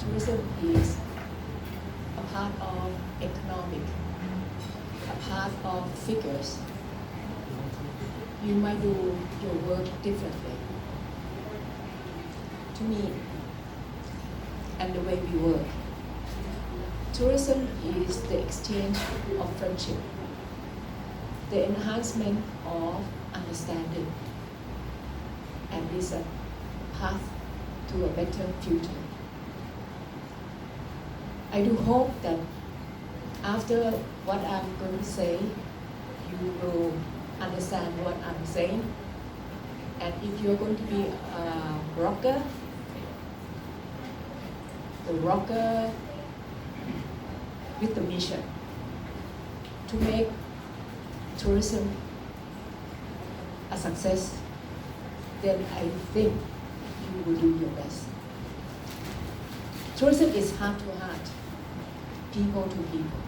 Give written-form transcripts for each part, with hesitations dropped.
tourism is a part of economic, a part of figures. You might do your work differently. To me, and the way we work, tourism is the exchange of friendship, the enhancement of understanding, and is a path to a better future. I do hope that after what I'm going to say, you will understand what I'm saying. And if you're going to be a rocker, the rocker with the mission to make tourism a success, then I think you will do your best. Tourism is heart to heart, people to people.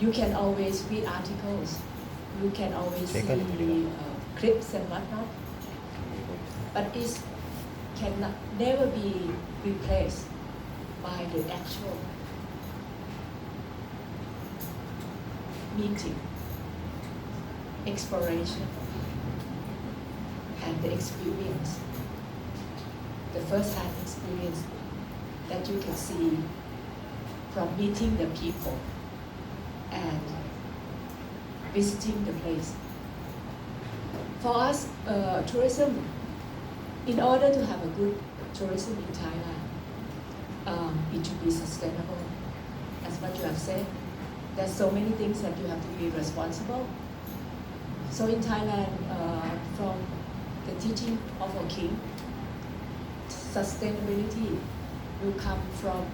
You can always read articles, you can always see clips and whatnot, but it cannot never be replaced by the actual meeting, exploration, and the experience, the first-hand experience that you can see from meeting the people and visiting the place. For us, tourism, in order to have a good tourism in Thailand, it should be sustainable. As what you have said, there's so many things that you have to be responsible. So in Thailand, from the teaching of our king, sustainability will come from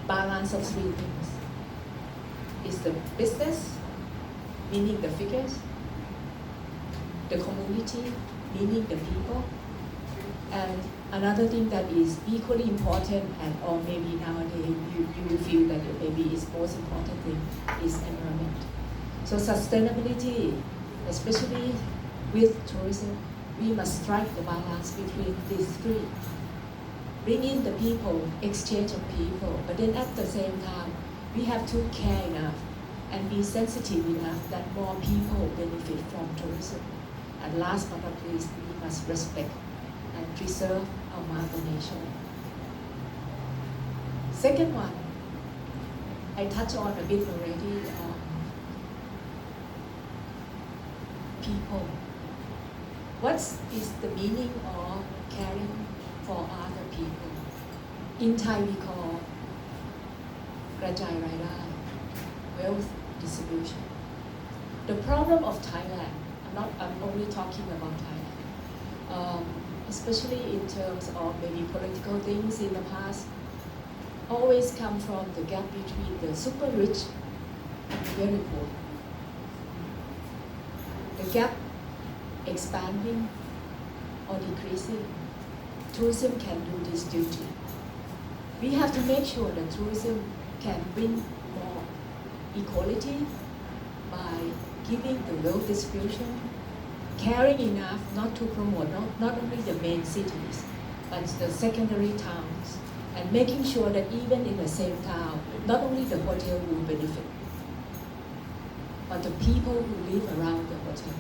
balance of three things. It's the business, meaning the figures, the community, meaning the people, and another thing that is equally important, and or maybe nowadays you will feel that it maybe is most important thing, is environment. So sustainability, especially with tourism, we must strike the balance between these three. Bring in the people, exchange of people, but then at the same time, we have to care enough and be sensitive enough that more people benefit from tourism. And last but not least, we must respect and preserve our mother nature. Second one, I touched on a bit already, people. What is the meaning of caring for other people? In Thai we call กระจายรายได้ wealth distribution. The problem of Thailand, I'm only talking about Thailand, especially in terms of maybe political things in the past, always come from the gap between the super rich and the very poor. The gap expanding or decreasing. Tourism can do this duty. We have to make sure that tourism can bring more equality by giving the wealth distribution, caring enough not to promote not only the main cities, but the secondary towns, and making sure that even in the same town, not only the hotel will benefit, but the people who live around the hotel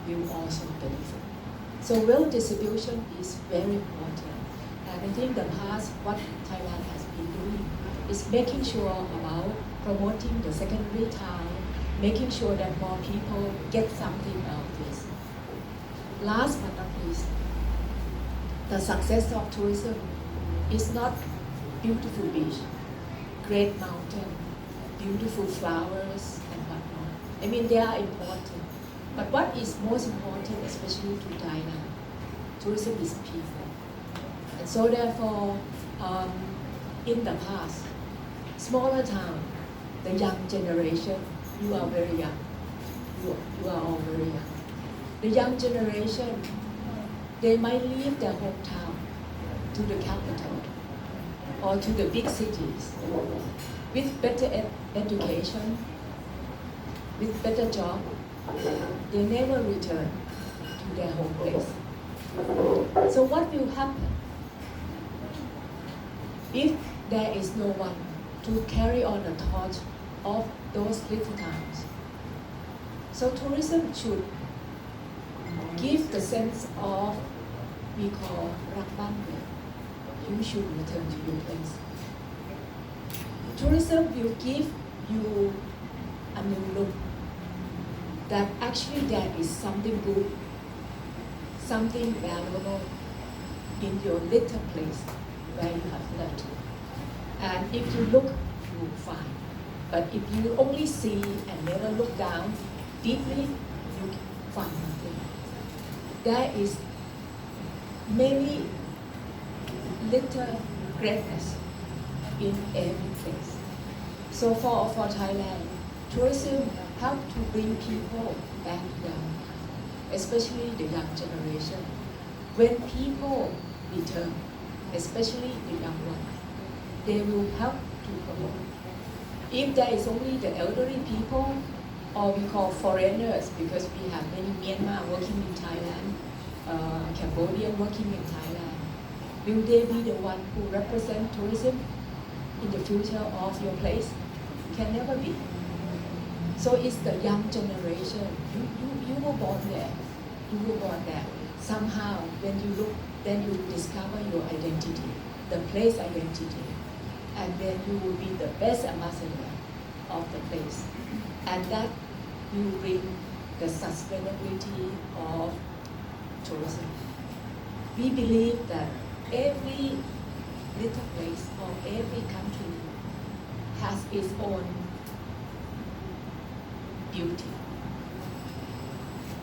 will also benefit. So wealth distribution is very important. And I think the past, what Thailand has been doing is making sure about promoting the secondary town, making sure that more people get something out of this. Last but not least, the success of tourism is not beautiful beach, great mountain, beautiful flowers and whatnot. I mean, they are important. But what is most important, especially to Thailand, tourism is people. And so therefore, in the past, smaller town, the young generation, you are very young. You are all very young. The young generation, they might leave their hometown to the capital or to the big cities with better education, with better job. They never return to their home place. So what will happen? if there is no one to carry on the torch of those little towns. So tourism should give the sense of, we call rak ban hue. You should return to your place. Tourism will give you a new look, that actually there is something good, something valuable in your little place where you have left. And if you look, you will find. But if you only see and never look down deeply, you find nothing. There is many little greatness in every place. So for Thailand, tourism help to bring people back down, especially the young generation. When people return, especially the young ones, they will help to promote. If there is only the elderly people, or we call foreigners, because we have many Myanmar working in Thailand, Cambodian working in Thailand, will they be the one who represent tourism in the future of your place? Can never be. So it's the young generation. You were born there. You were born there. Somehow, when you look, then you discover your identity, the place identity, and then you will be the best ambassador of the place. And that will bring the sustainability of tourism. We believe that every little place or every country has its own beauty.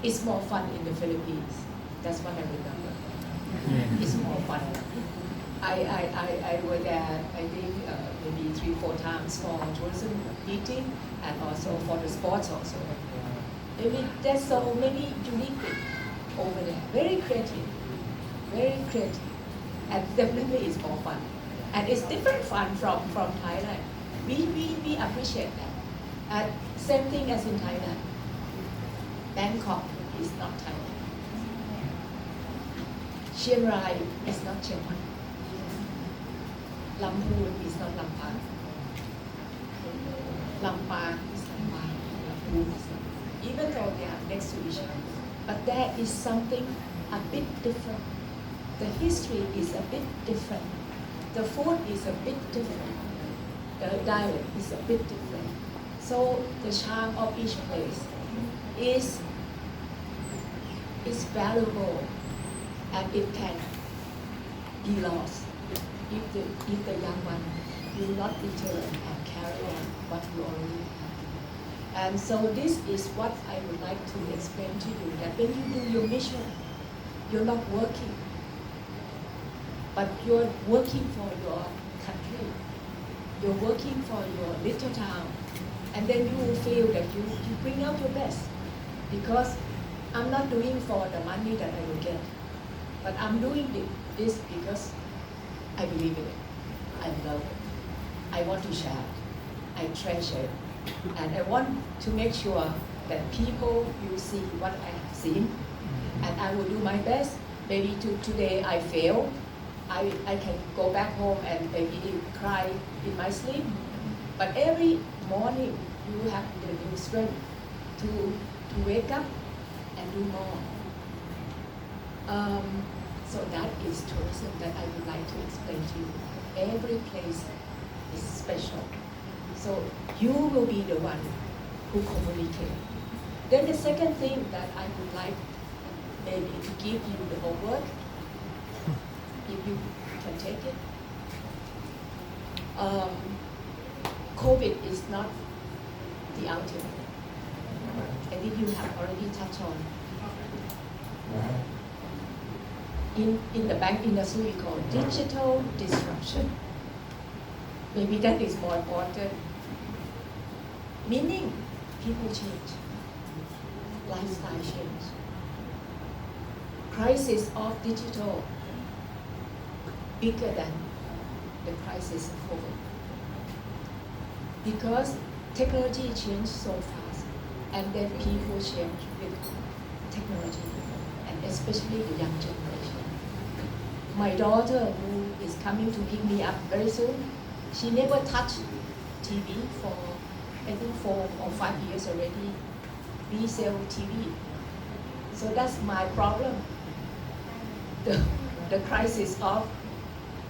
It's more fun in the Philippines. That's what I remember. It's more fun. I were there, I think, maybe 3-4 times for tourism meeting and also for the sports also. Maybe there's so many unique things over there. Very creative. Very creative. And definitely it's more fun. And it's different fun from Thailand. We appreciate that. And same thing as in Thailand. Bangkok is not Thailand. Chiang Rai is not Chiang Mai. Lamphun is not Lampang. Lampang is Lampang. Lamphun is not. Even though they are next to each other. But there is something a bit different. The history is a bit different. The food is a bit different. The dialect is a bit different. So the charm of each place is valuable, and it can be lost if the young one will not return and carry on what you already have. And so this is what I would like to explain to you, that when you do your mission, you're not working, but you're working for your country. You're working for your little town. And then you will feel that you bring out your best. Because I'm not doing for the money that I will get, but I'm doing this because I believe in it. I love it. I want to share it. I treasure it. And I want to make sure that people will see what I have seen. And I will do my best. Maybe today I fail. I can go back home and maybe cry in my sleep. But every morning you have the new strength to wake up and do more. So that is tourism that I would like to explain to you. Every place is special. So you will be the one who communicate. Then the second thing that I would like maybe to give you the homework, if you can take it. COVID is not the ultimate. I think you have already touched on. In the bank industry, we call digital disruption. Maybe that is more important. Meaning, people change, lifestyle change. Crisis of digital bigger than the crisis of COVID. Because technology changes so fast, and then people change with technology, and especially the young generation. My daughter, who is coming to pick me up very soon. She never touched TV for I think 4 or 5 years already. We sell TV. So that's my problem. The crisis of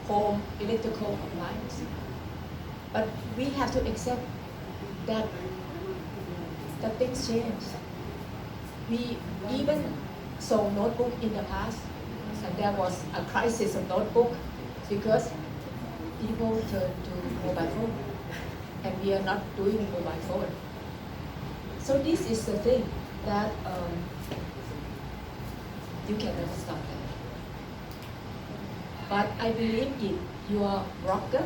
home electrical appliance. But we have to accept that things change. We even sold notebook in the past, and there was a crisis of notebook because people turn to mobile phone, and we are not doing mobile phone. So this is the thing that you can never stop that. But I believe in your rocker,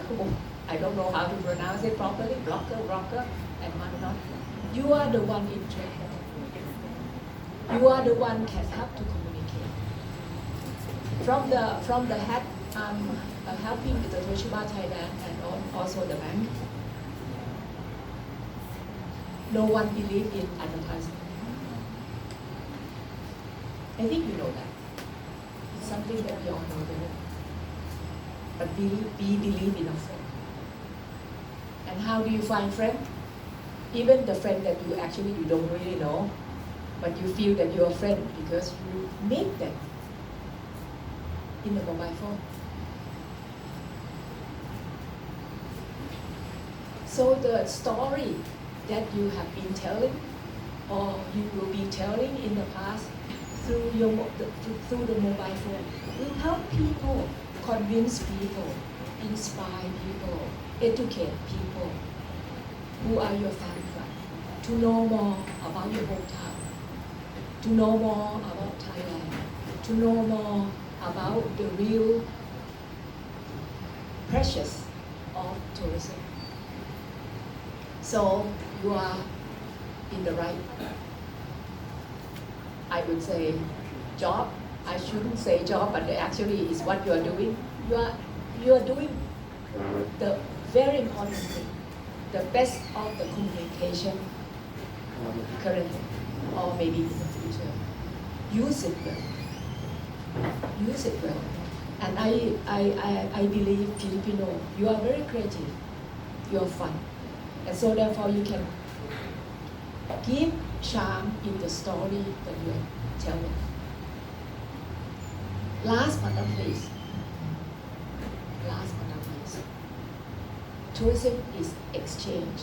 I don't know how to pronounce it properly, rocker, and Manot. You are the one in trade. You are the one can help to communicate. From the head, helping with the Toshiba Thailand and also the bank. No one believes in advertising. I think you know that. It's something that we all know there. But we believe in our friend. And how do you find friend? Even the friend that you actually you don't really know, but you feel that you're a friend because you make them in the mobile phone. So the story that you have been telling or you will be telling in the past through the mobile phone will help people, convince people, inspire people, educate people who are your fan club, to know more about your hometown, to know more about Thailand, to know more about the real precious of tourism. So you are in the right, I would say, job. I shouldn't say job, but actually is what you are doing. You are doing the very important thing, the best of the communication currently, or maybe in the future. Use it well. Use it well. And I believe Filipino, you are very creative, you are fun. And so therefore you can give charm in the story that you are telling. Last but not least, tourism is exchange.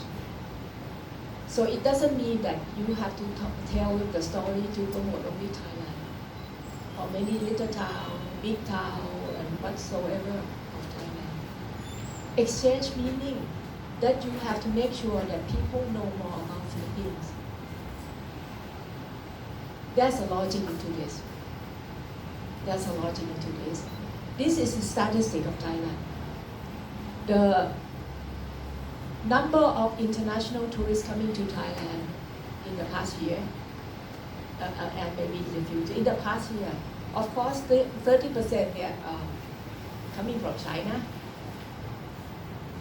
So it doesn't mean that you have to tell the story to promote only Thailand, or many little town, big town, and whatsoever of Thailand. Exchange meaning that you have to make sure that people know more about Philippines. There's a logic into this. There's a logic into this. This is the statistic of Thailand. The number of international tourists coming to Thailand in the past year, and maybe in the future, in the past year, of course, 30% they are coming from China.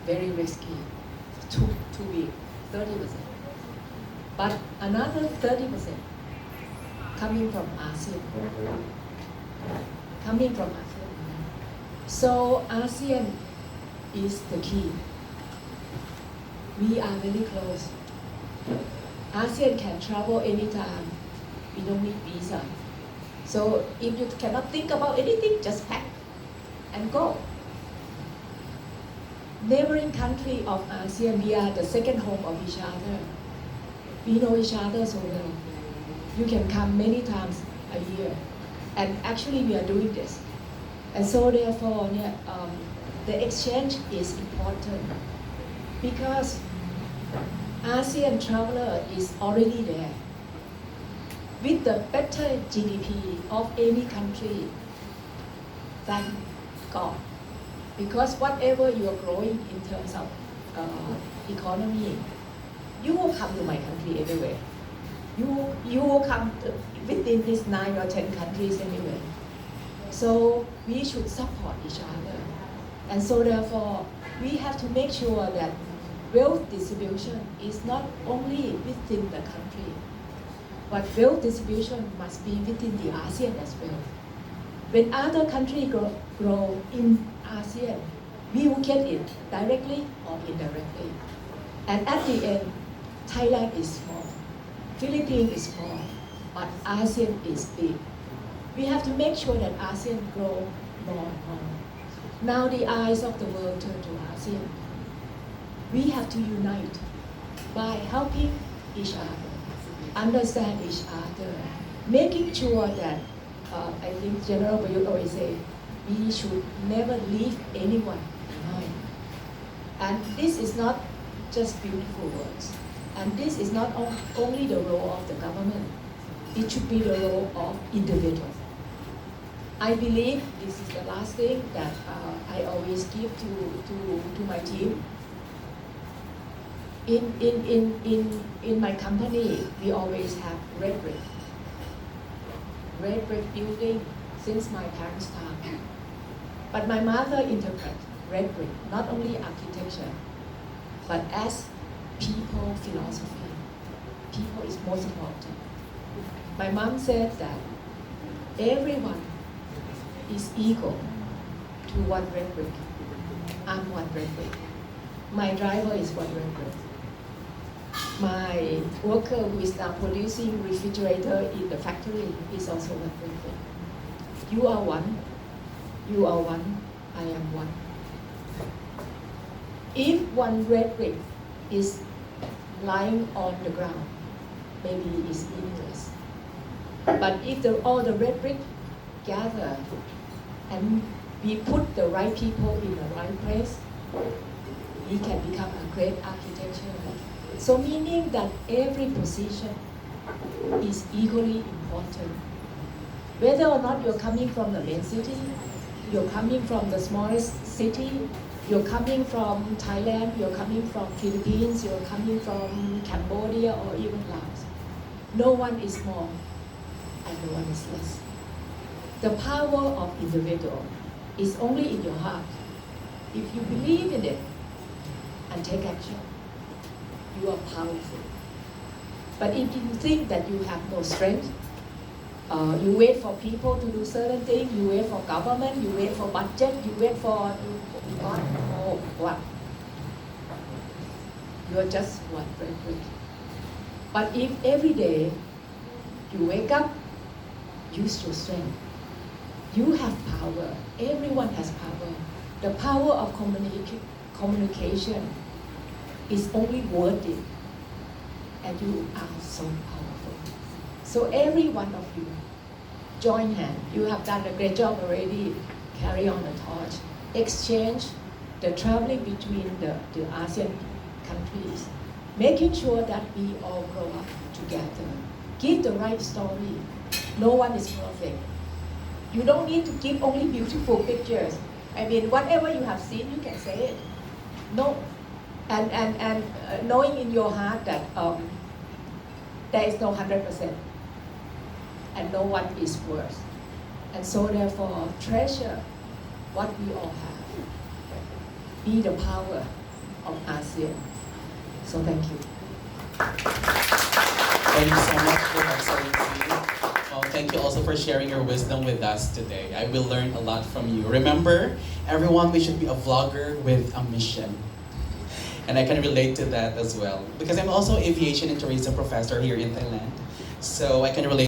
Very risky, too big, 30%. But another 30% coming from ASEAN. Coming from ASEAN. So ASEAN is the key. We are very close. ASEAN can travel anytime. We don't need visa. So if you cannot think about anything, just pack and go. Neighboring country of ASEAN, we are the second home of each other. We know each other so well. You can come many times a year. And actually we are doing this. And so therefore, the exchange is important because ASEAN traveler is already there with the better GDP of any country. Thank God. Because whatever you are growing in terms of economy, you will come to my country anyway. You will come within these 9 or 10 countries anyway. So we should support each other. And so therefore, we have to make sure that wealth distribution is not only within the country, but wealth distribution must be within the ASEAN as well. When other countries grow in ASEAN, We will get it directly or indirectly. And at the end, Thailand is small, Philippines is small, but ASEAN is big. We have to make sure that ASEAN grow more and more. Now the eyes of the world turn to ASEAN. We have to unite by helping each other, understand each other, making sure that, I think General Bayut always say, we should never leave anyone behind. And this is not just beautiful words. And this is not only the role of the government. It should be the role of individuals. I believe this is the last thing that I always give to my team. In my company, we always have red brick. Red brick building since my parents' time. But my mother interpreted red brick, not only architecture, but as people philosophy. People is most important. My mom said that everyone is equal to one red brick. I'm one red brick. My driver is one red brick. My worker who is now producing refrigerator in the factory is also one red brick. You are one. You are one. I am one. If one red brick is lying on the ground, maybe it's meaningless. But if all the red brick gather and we put the right people in the right place, we can become a great architecture. So meaning that every position is equally important. Whether or not you're coming from the main city, you're coming from the smallest city, you're coming from Thailand, you're coming from Philippines, you're coming from Cambodia or even Laos. No one is more and no one is less. The power of individual is only in your heart. If you believe in it and take action, you are powerful. But if you think that you have no strength, you wait for people to do certain things, you wait for government, you wait for budget, you wait for God, oh, what? You are just one red brick. But if every day you wake up, use your strength. You have power. Everyone has power. The power of communication is only worth it. And you are so powerful. So every one of you, join hands. You have done a great job already. Carry on the torch. Exchange the traveling between the ASEAN countries. Making sure that we all grow up together. Give the right story. No one is perfect. You don't need to give only beautiful pictures. I mean, whatever you have seen, you can say it. No, and knowing in your heart that there is no 100%, and no one is worse. And so therefore, treasure what we all have. Be the power of ASEAN. So thank you. Thank you so much, Your Excellency. Well, thank you also for sharing your wisdom with us today. I will learn a lot from you. Remember, everyone, we should be a vlogger with a mission. And I can relate to that as well. Because I'm also aviation and tourism professor here in Thailand. So I can relate